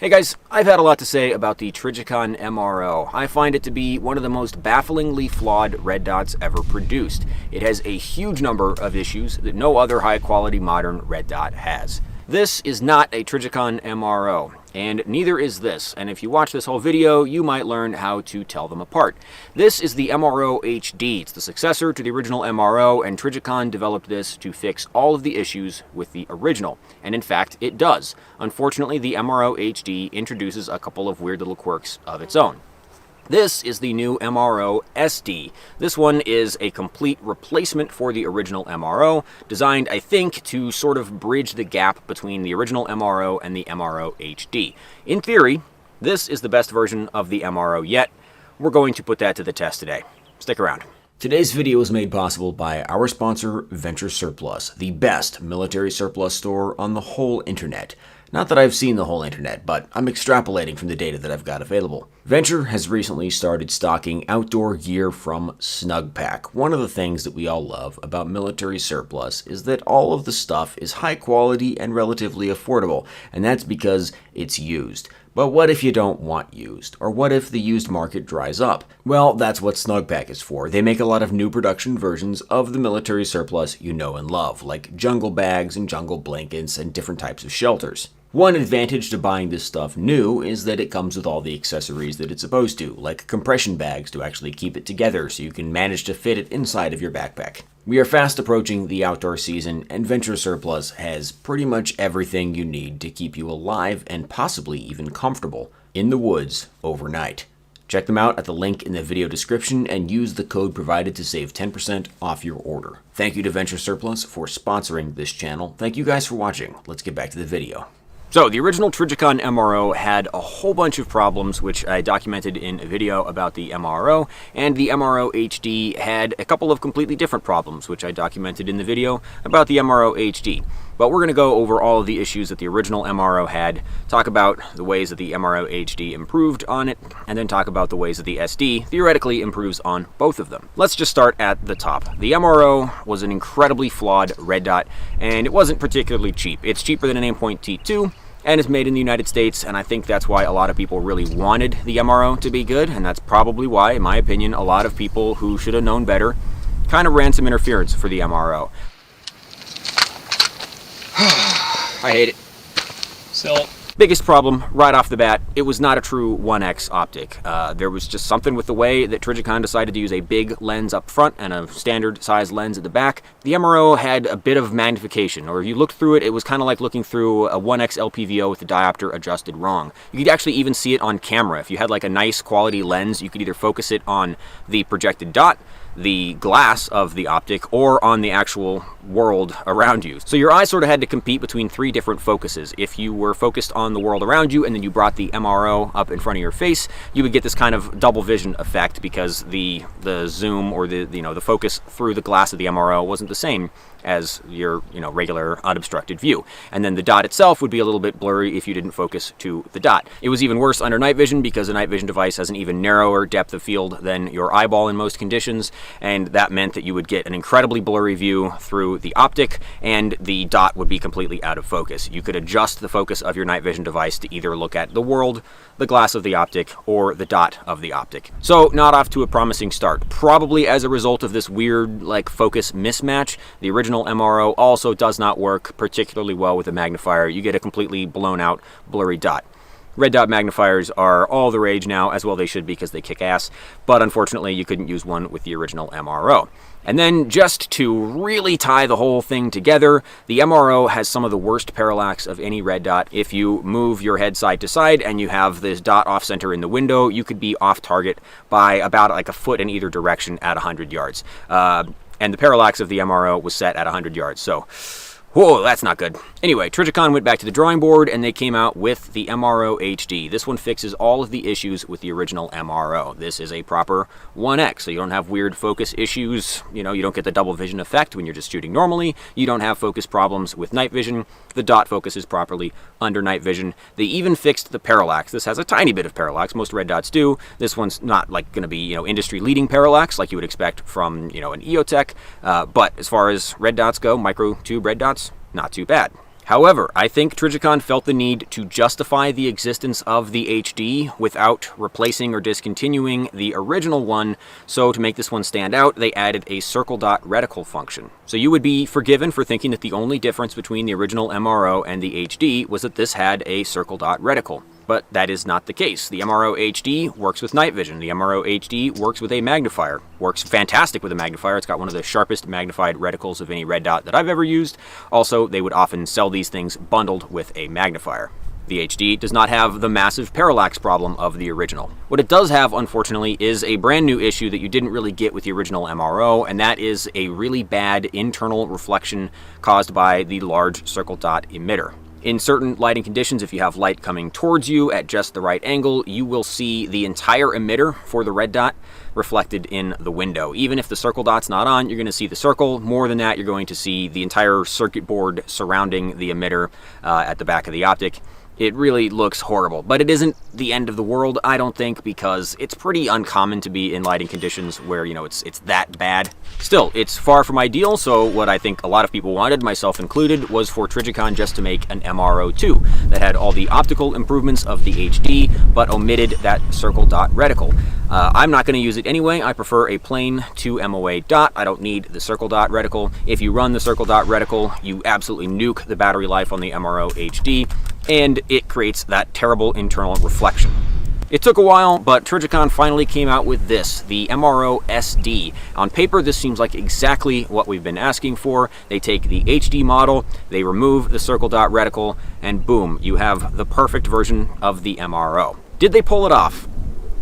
Hey guys, I've had a lot to say about the Trijicon MRO. I find it to be one of the most bafflingly flawed red dots ever produced. It has a huge number of issues that no other high-quality modern red dot has. This is not a Trijicon MRO, and neither is this, and if you watch this whole video, you might learn how to tell them apart. This is the MRO HD. It's the successor to the original MRO, and Trijicon developed this to fix all of the issues with the original. And in fact, it does. Unfortunately, the MRO HD introduces a couple of weird little quirks of its own. This is the new MRO SD. This one is a complete replacement for the original MRO, designed, I think, to sort of bridge the gap between the original MRO and the MRO HD. In theory, this is the best version of the MRO yet. We're going to put that to the test today. Stick around. Today's video is made possible by our sponsor, Venture Surplus, the best military surplus store on the whole internet. Not that I've seen the whole internet, but I'm extrapolating from the data that I've got available. Venture has recently started stocking outdoor gear from Snugpak. One of the things that we all love about military surplus is that all of the stuff is high quality and relatively affordable, and that's because it's used. But what if you don't want used? Or what if the used market dries up? Well, that's what Snugpak is for. They make a lot of new production versions of the military surplus you know and love, like jungle bags and jungle blankets and different types of shelters. One advantage to buying this stuff new is that it comes with all the accessories that it's supposed to, like compression bags to actually keep it together so you can manage to fit it inside of your backpack. We are fast approaching the outdoor season, and Venture Surplus has pretty much everything you need to keep you alive and possibly even comfortable in the woods overnight. Check them out at the link in the video description and use the code provided to save 10% off your order. Thank you to Venture Surplus for sponsoring this channel. Thank you guys for watching. Let's get back to the video. So, the original Trijicon MRO had a whole bunch of problems, which I documented in a video about the MRO, and the MRO HD had a couple of completely different problems, which I documented in the video about the MRO HD. But we're going to go over all of the issues that the original MRO had, talk about the ways that the MRO HD improved on it, and then talk about the ways that the SD theoretically improves on both of them. Let's just start at the top. The MRO was an incredibly flawed red dot, and it wasn't particularly cheap. It's cheaper than an Aimpoint T2, and it's made in the United States, and I think that's why a lot of people really wanted the MRO to be good, and that's probably why, in my opinion, a lot of people who should have known better kind of ran some interference for the MRO. I hate it. So, biggest problem right off the bat, it was not a true 1x optic. There was just something with the way that Trijicon decided to use a big lens up front and a standard size lens at the back. The MRO had a bit of magnification, or if you looked through it, it was kind of like looking through a 1x LPVO with the diopter adjusted wrong. You could actually even see it on camera. If you had like a nice quality lens, you could either focus it on the projected dot, the glass of the optic, or on the actual world around you. So your eyes sort of had to compete between three different focuses. If you were focused on the world around you and then you brought the MRO up in front of your face, you would get this kind of double vision effect because the zoom or the focus through the glass of the MRO wasn't the same as your regular unobstructed view. And then the dot itself would be a little bit blurry if you didn't focus to the dot. It was even worse under night vision because a night vision device has an even narrower depth of field than your eyeball in most conditions, and that meant that you would get an incredibly blurry view through the optic, and the dot would be completely out of focus. You could adjust the focus of your night vision device to either look at the world, the glass of the optic, or the dot of the optic. So not off to a promising start. Probably as a result of this weird focus mismatch, the original MRO also does not work particularly well with a magnifier. You get a completely blown out blurry dot. Red dot magnifiers are all the rage now, as well they should be because they kick ass, but unfortunately you couldn't use one with the original MRO. And then just to really tie the whole thing together, the MRO has some of the worst parallax of any red dot. If you move your head side to side and you have this dot off center in the window, you could be off target by about like a foot in either direction at 100 yards. And the parallax of the MRO was set at 100 yards, so whoa, that's not good. Anyway, Trijicon went back to the drawing board and they came out with the MRO HD. This one fixes all of the issues with the original MRO. This is a proper 1x, so you don't have weird focus issues. You don't get the double vision effect when you're just shooting normally. You don't have focus problems with night vision. The dot focuses properly under night vision. They even fixed the parallax. This has a tiny bit of parallax. Most red dots do. This one's not like going to be, industry leading parallax like you would expect from, an EOTech. But as far as red dots go, micro tube red dots, not too bad. However, I think Trijicon felt the need to justify the existence of the HD without replacing or discontinuing the original one, so to make this one stand out, they added a circle dot reticle function. So you would be forgiven for thinking that the only difference between the original MRO and the HD was that this had a circle dot reticle. But that is not the case. The MRO HD works with night vision. The MRO HD works with a magnifier. Works fantastic with a magnifier. It's got one of the sharpest magnified reticles of any red dot that I've ever used. Also, they would often sell these things bundled with a magnifier. The HD does not have the massive parallax problem of the original. What it does have, unfortunately, is a brand new issue that you didn't really get with the original MRO, and that is a really bad internal reflection caused by the large circle dot emitter. In certain lighting conditions, if you have light coming towards you at just the right angle, you will see the entire emitter for the red dot reflected in the window. Even if the circle dot's not on, you're going to see the circle. More than that, you're going to see the entire circuit board surrounding the emitter at the back of the optic. It really looks horrible, but it isn't the end of the world, I don't think, because it's pretty uncommon to be in lighting conditions where, you know, it's that bad. Still, it's far from ideal, so what I think a lot of people wanted, myself included, was for Trijicon just to make an MRO2 that had all the optical improvements of the HD, but omitted that circle dot reticle. I'm not going to use it anyway. I prefer a plain 2 MOA dot. I don't need the circle dot reticle. If you run the circle dot reticle, you absolutely nuke the battery life on the MRO HD, and it creates that terrible internal reflection. It took a while, but Trijicon finally came out with this, the MRO SD. On paper, this seems like exactly what we've been asking for. They take the HD model, they remove the circle dot reticle, and boom, you have the perfect version of the MRO. Did they pull it off?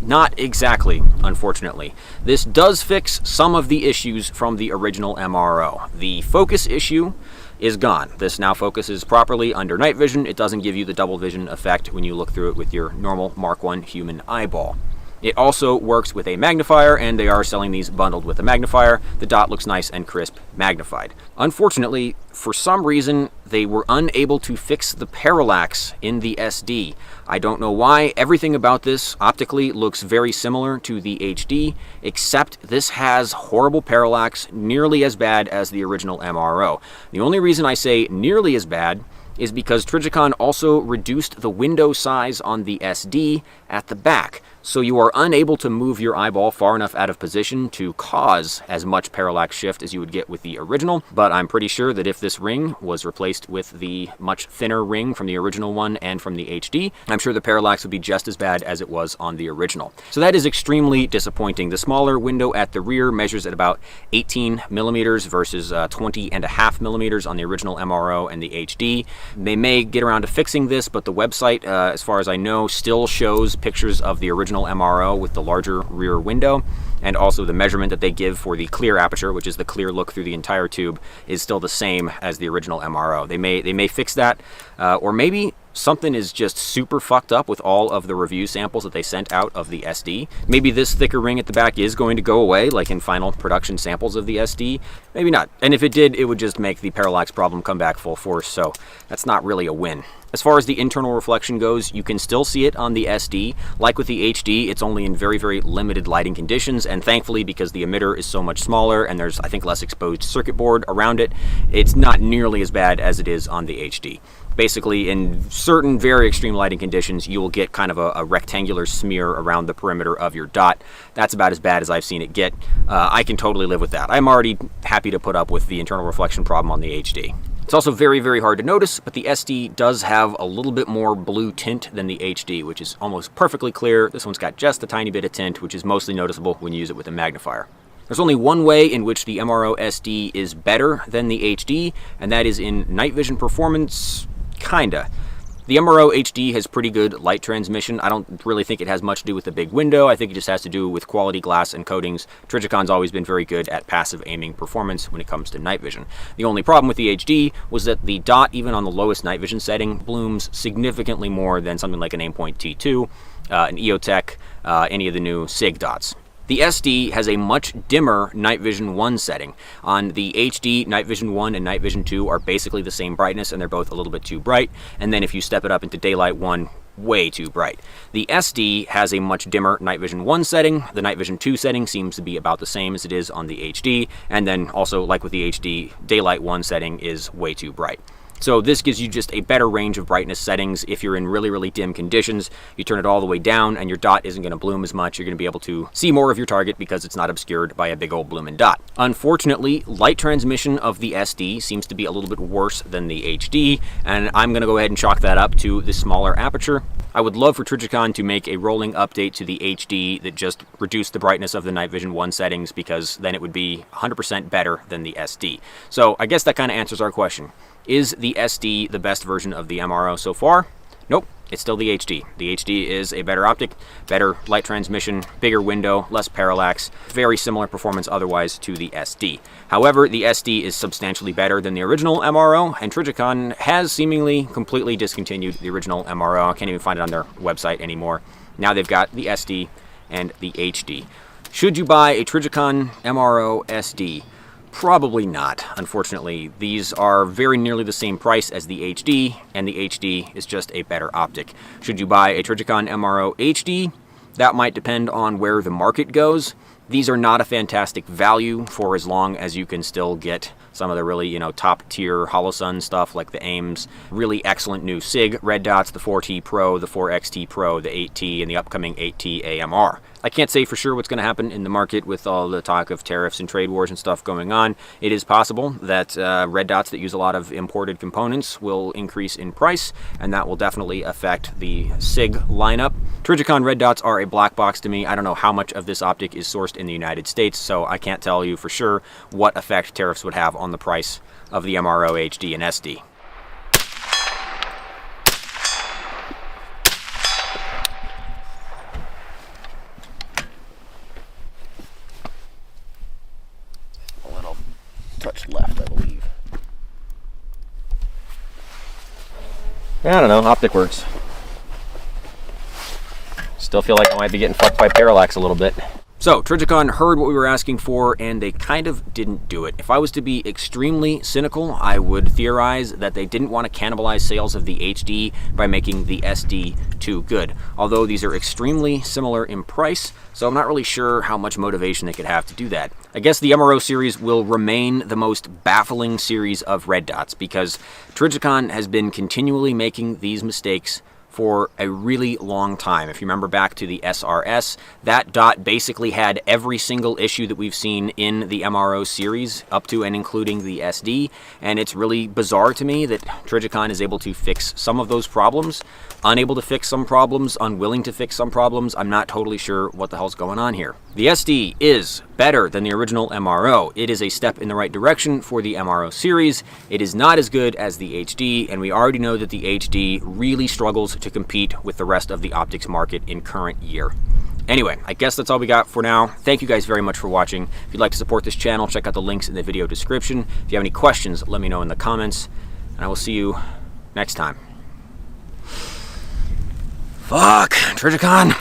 Not exactly, unfortunately. This does fix some of the issues from the original MRO. The focus issue is gone. This now focuses properly under night vision. It doesn't give you the double vision effect when you look through it with your normal Mark I human eyeball. It also works with a magnifier, and they are selling these bundled with a magnifier. The dot looks nice and crisp magnified. Unfortunately, for some reason, they were unable to fix the parallax in the SD. I don't know why. Everything about this optically looks very similar to the HD, except this has horrible parallax, nearly as bad as the original MRO. The only reason I say nearly as bad is because Trijicon also reduced the window size on the SD at the back, so you are unable to move your eyeball far enough out of position to cause as much parallax shift as you would get with the original. But I'm pretty sure that if this ring was replaced with the much thinner ring from the original one and from the HD, I'm sure the parallax would be just as bad as it was on the original. So that is extremely disappointing. The smaller window at the rear measures at about 18 millimeters versus 20.5 millimeters on the original MRO and the HD. They may get around to fixing this, but the website, as far as I know, still shows pictures of the original MRO with the larger rear window, and also the measurement that they give for the clear aperture, which is the clear look through the entire tube, is still the same as the original MRO. They may fix that, or maybe something is just super fucked up with all of the review samples that they sent out of the SD. Maybe this thicker ring at the back is going to go away, like in final production samples of the SD. Maybe not. And if it did, it would just make the parallax problem come back full force, so that's not really a win. As far as the internal reflection goes, you can still see it on the SD. Like with the HD, it's only in very, very limited lighting conditions, and thankfully, because the emitter is so much smaller and there's, I think, less exposed circuit board around it, it's not nearly as bad as it is on the HD. Basically, in certain very extreme lighting conditions, you will get kind of a rectangular smear around the perimeter of your dot. That's about as bad as I've seen it get. I can totally live with that. I'm already happy to put up with the internal reflection problem on the HD. It's also very, very hard to notice, but the SD does have a little bit more blue tint than the HD, which is almost perfectly clear. This one's got just a tiny bit of tint, which is mostly noticeable when you use it with a magnifier. There's only one way in which the MRO SD is better than the HD, and that is in night vision performance. Kinda. The MRO HD has pretty good light transmission. I don't really think it has much to do with the big window. I think it just has to do with quality glass and coatings. Trijicon's always been very good at passive aiming performance when it comes to night vision. The only problem with the HD was that the dot, even on the lowest night vision setting, blooms significantly more than something like an Aimpoint T2, an EOTech, any of the new SIG dots. The SD has a much dimmer Night Vision 1 setting. On the HD, Night Vision 1 and Night Vision 2 are basically the same brightness, and they're both a little bit too bright. And then if you step it up into Daylight 1, way too bright. The SD has a much dimmer Night Vision 1 setting. The Night Vision 2 setting seems to be about the same as it is on the HD. And then also, like with the HD, Daylight 1 setting is way too bright. So this gives you just a better range of brightness settings. If you're in really, really dim conditions, you turn it all the way down and your dot isn't going to bloom as much. You're going to be able to see more of your target because it's not obscured by a big old blooming dot. Unfortunately, light transmission of the SD seems to be a little bit worse than the HD, and I'm going to go ahead and chalk that up to the smaller aperture. I would love for Trijicon to make a rolling update to the HD that just reduced the brightness of the night vision 1 settings, because then it would be 100% better than the SD. So I guess that kind of answers our question. Is the SD the best version of the MRO so far? Nope, it's still the HD. The HD is a better optic, better light transmission, bigger window, less parallax, very similar performance otherwise to the SD. However, the SD is substantially better than the original MRO, and Trijicon has seemingly completely discontinued the original MRO. I can't even find it on their website anymore. Now they've got the SD and the HD. Should you buy a Trijicon MRO SD? Probably not, unfortunately. These are very nearly the same price as the HD, and the HD is just a better optic. Should you buy a Trijicon MRO HD? That might depend on where the market goes. These are not a fantastic value for as long as you can still get some of the really, top tier Holosun stuff like the AIMS, really excellent new SIG red dots, the 4T Pro, the 4XT Pro, the 8T, and the upcoming 8T AMR. I can't say for sure what's going to happen in the market with all the talk of tariffs and trade wars and stuff going on. It is possible that red dots that use a lot of imported components will increase in price, and that will definitely affect the SIG lineup. Trijicon red dots are a black box to me. I don't know how much of this optic is sourced in the United States, so I can't tell you for sure what effect tariffs would have on the price of the MRO HD and SD. A little touch left, I believe. I don't know, optic works. Still feel like I might be getting fucked by parallax a little bit. So, Trijicon heard what we were asking for, and they kind of didn't do it. If I was to be extremely cynical, I would theorize that they didn't want to cannibalize sales of the HD by making the SD too good. Although these are extremely similar in price, so I'm not really sure how much motivation they could have to do that. I guess the MRO series will remain the most baffling series of red dots, because Trijicon has been continually making these mistakes for a really long time. If you remember back to the SRS, that dot basically had every single issue that we've seen in the MRO series, up to and including the SD, and it's really bizarre to me that Trijicon is able to fix some of those problems, unable to fix some problems, unwilling to fix some problems. I'm not totally sure what the hell's going on here. The SD is better than the original MRO. It is a step in the right direction for the MRO series. It is not as good as the HD, and we already know that the HD really struggles to compete with the rest of the optics market in current year. Anyway, I guess that's all we got for now. Thank you guys very much for watching. If you'd like to support this channel, check out the links in the video description. If you have any questions, let me know in the comments, and I will see you next time. Fuck, Trijicon.